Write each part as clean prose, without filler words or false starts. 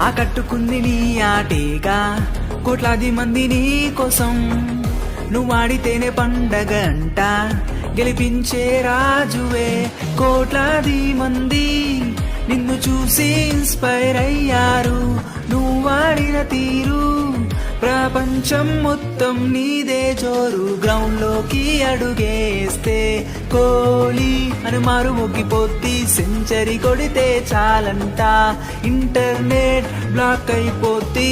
ఆకట్టుకుంది నీ ఆటేగా కోట్లాది మంది నీ కోసం నువ్వాడితేనే పండగ అంట గెలిపించే రాజువే కోట్లాది మంది నిన్ను చూసి ఇన్స్పైర్ అయ్యారు నువ్వాడిన తీరు ప్రపంచం మొత్తం నీదే జోరు గ్రౌండ్ లోకి అడుగేస్తే కోహ్లీ అని మారు మొగ్గిపోద్ది సెంచరీ కొడితే చాలంట ఇంటర్నెట్ బ్లాక్ అయిపోద్ది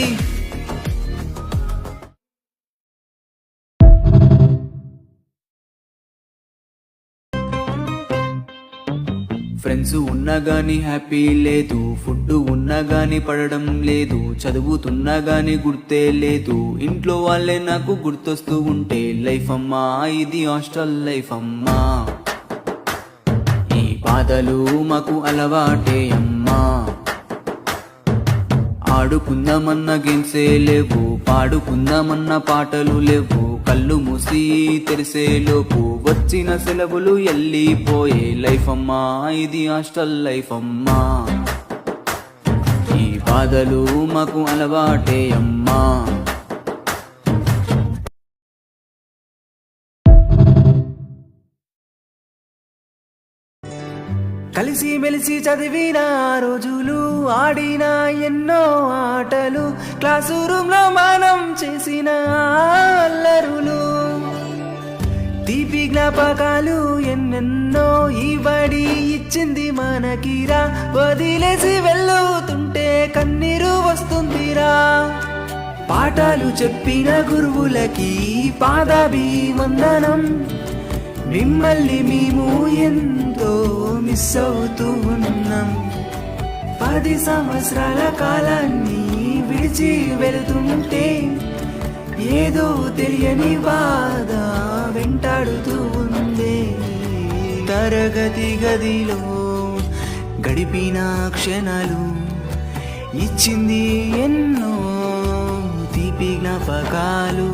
ఫ్రెండ్స్ ఉన్నా గాని హ్యాపీ లేదు ఫుడ్ ఉన్నా గాని పడడం లేదు చదువుతున్నా గాని గుర్తే లేదు ఇంట్లో వాళ్ళే నాకు గుర్తొస్తూ ఉంటే లైఫ్ అమ్మా ఇది హాస్టల్ లైఫ్ అమ్మా ఈ బాధలు మాకు అలవాటే అమ్మా ఆడుకుందామన్న గేమ్సే లేవు పాడుకుందామన్న పాటలు లేవు కళ్ళు మూసి తెరిసే లోపు వచ్చిన సెలవులు ఎల్లిపోయే లైఫ్ అమ్మా ఇది హాస్టల్ లైఫ్ అమ్మా ఈ బాధలు మాకు అలవాటే అమ్మా కలిసి మెలిసి చదివిన రోజులు ఆడిన ఎన్నో ఆటలు క్లాసు రూమ్ లో మనం చేసిన అల్లరులు తీపి జ్ఞాపకాలు ఎన్నెన్నో ఈ బడి ఇచ్చింది మనకిరా వదిలేసి వెళ్ళుతుంటే కన్నీరు వస్తుందిరా పాఠాలు చెప్పిన గురువులకి పాదాభివందనం మిమ్మల్ని మేము ఎంతో మిస్ అవుతూ ఉన్నాం 10 సంవత్సరాల కాలాన్ని విడిచి వెళుతుంటే ఏదో తెలియని బాధ వెంటాడుతూ ఉందే తరగతి గదిలో గడిపిన క్షణాలు ఇచ్చింది ఎన్నో తీపి జ్ఞాపకాలు